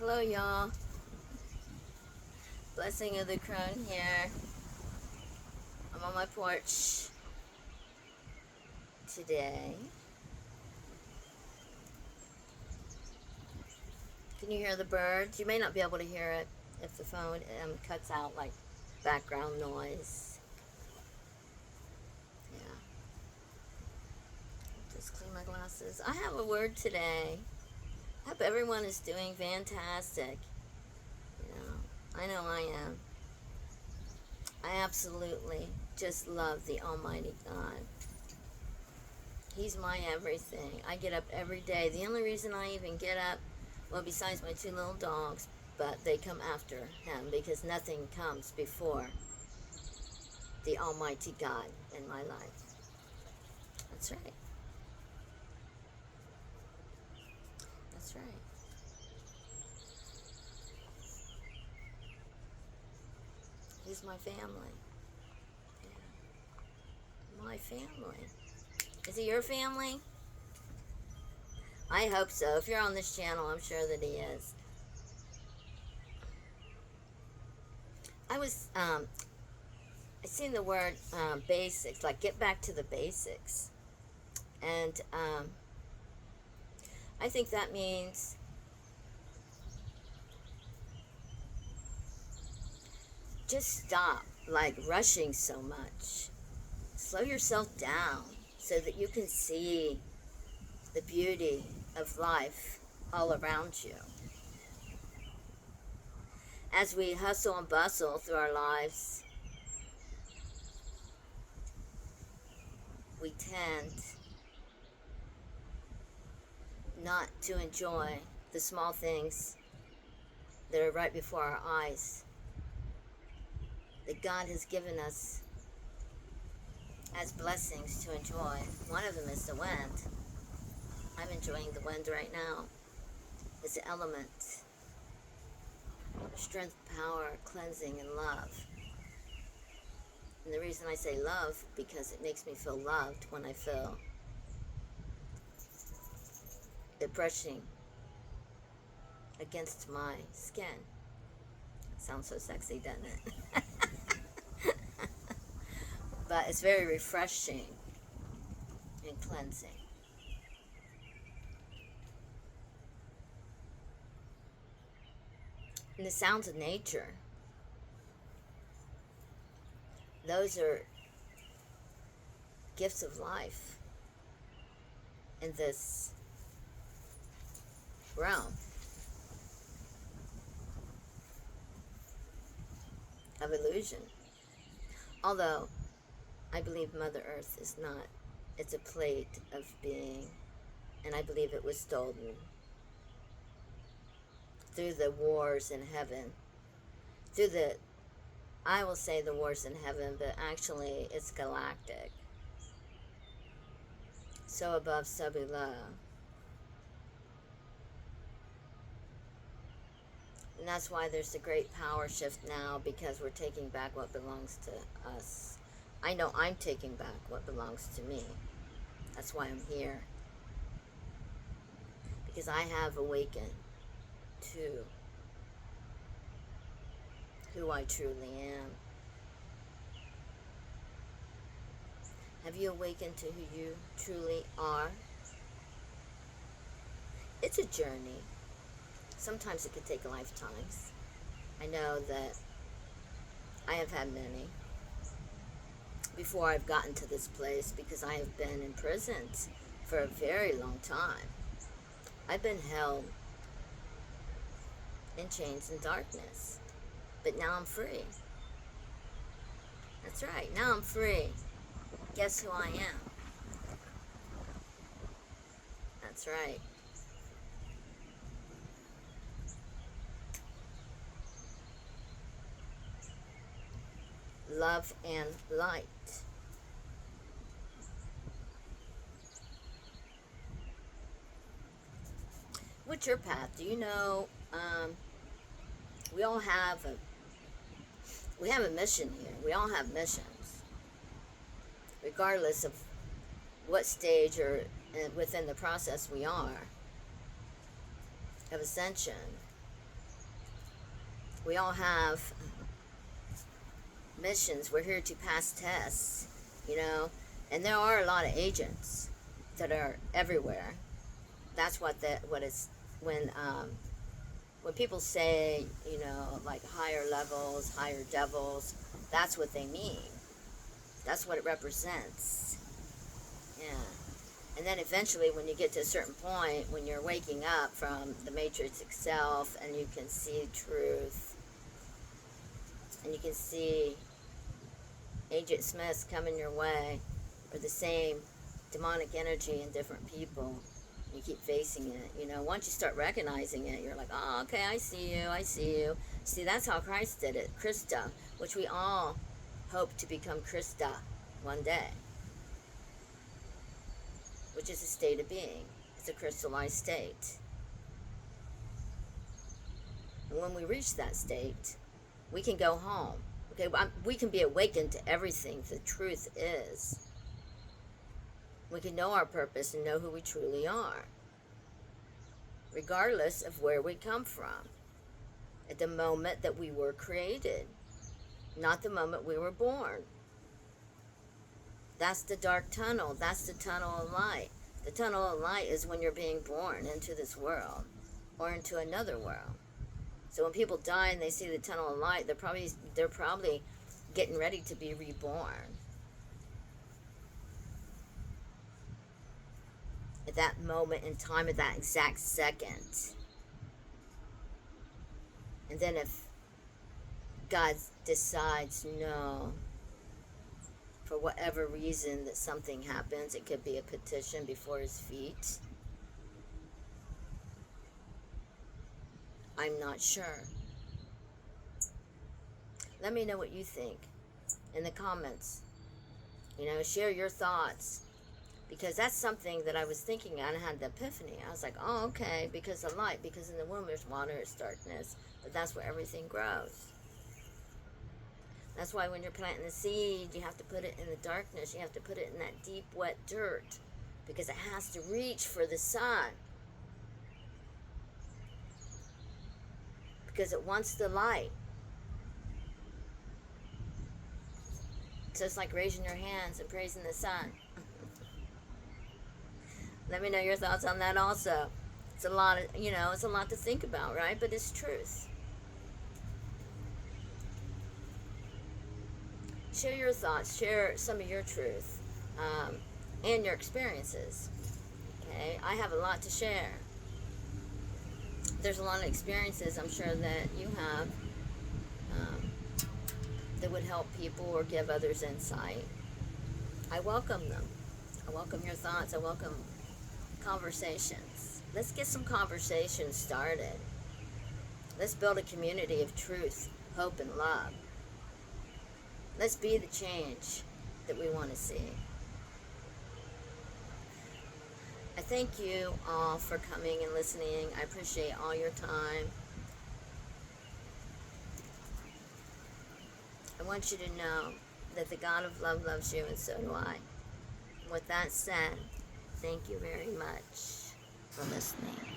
Hello, y'all. Blessing of the Crone here. I'm on my porch today. Can you hear the birds? You may not be able to hear it if the phone cuts out like background noise. Yeah. Just clean my glasses. I have a word today. I hope everyone is doing fantastic. I know I am. I absolutely just love the Almighty God. He's my everything. I get up every day. The only reason I even get up, well, besides my two little dogs, but they come after him because nothing comes before the Almighty God in my life. That's right. That's right. He's my family. Yeah. My family. Is he your family? I hope so. If you're on this channel, I'm sure that he is. I seen the word basics, like get back to the basics. And I think that means just stop, like rushing so much. Slow yourself down so that you can see the beauty of life all around you. As we hustle and bustle through our lives, we tend not to enjoy the small things that are right before our eyes that God has given us as blessings to enjoy. One of them is the wind. I'm enjoying the wind right now. It's an element of strength, power, cleansing, and love. And the reason I say love, because it makes me feel loved when I feel it brushing against my skin. It sounds so sexy, doesn't it? But it's very refreshing and cleansing. And the sounds of nature, those are gifts of life in this realm of illusion. Although I believe Mother Earth is not, it's a plate of being, and I believe it was stolen through the wars in heaven, through the, I will say the wars in heaven, but actually it's galactic. So above, so below. And that's why there's a great power shift now, because we're taking back what belongs to us. I know I'm taking back what belongs to me. That's why I'm here. Because I have awakened to who I truly am. Have you awakened to who you truly are? It's a journey. Sometimes it could take lifetimes. I know that I have had many before I've gotten to this place, because I have been imprisoned for a very long time. I've been held in chains and darkness, but now I'm free. That's right, now I'm free. Guess who I am? That's right. Love and light. What's your path? Do you know? We all have a mission here. We all have missions, regardless of what stage or within the process we are of ascension. We all have missions. We're here to pass tests, you know, and there are a lot of agents that are everywhere. That's what it's when people say, you know, like higher levels, higher devils, that's what they mean. That's what it represents. Yeah. And then eventually, when you get to a certain point, when you're waking up from the matrix itself and you can see truth, and you can see Agent Smiths coming your way, or the same demonic energy in different people, you keep facing it. You know, once you start recognizing it, you're like, oh, okay, I see you, I see you. See, that's how Christ did it. Krista, which we all hope to become Krista one day, which is a state of being. It's a crystallized state. And when we reach that state, we can go home. Okay, we can be awakened to everything the truth is. We can know our purpose and know who we truly are, regardless of where we come from, at the moment that we were created, not the moment we were born. That's the dark tunnel. That's the tunnel of light. The tunnel of light is when you're being born into this world or into another world. So when people die and they see the tunnel of light, they're probably getting ready to be reborn. At that moment in time, at that exact second. And then if God decides no, for whatever reason that something happens, it could be a petition before his feet. I'm not sure. Let me know what you think in the comments. You know, share your thoughts. Because that's something that I was thinking, and I had the epiphany. I was like, oh, okay, because of light, because in the womb there's water, it's darkness, but that's where everything grows. That's why when you're planting the seed, you have to put it in the darkness. You have to put it in that deep, wet dirt, because it has to reach for the sun. Because it wants the light. So it's like raising your hands and praising the sun. Let me know your thoughts on that also. It's a lot of, it's a lot to think about, right? But it's truth. Share your thoughts. Share some of your truth and your experiences. Okay? I have a lot to share. There's a lot of experiences I'm sure that you have that would help people or give others insight. I welcome them. I welcome your thoughts. I welcome conversations. Let's get some conversations started. Let's build a community of truth, hope, and love. Let's be the change that we want to see. I thank you all for coming and listening. I appreciate all your time. I want you to know that the God of love loves you, and so do I. With that said, thank you very much for listening.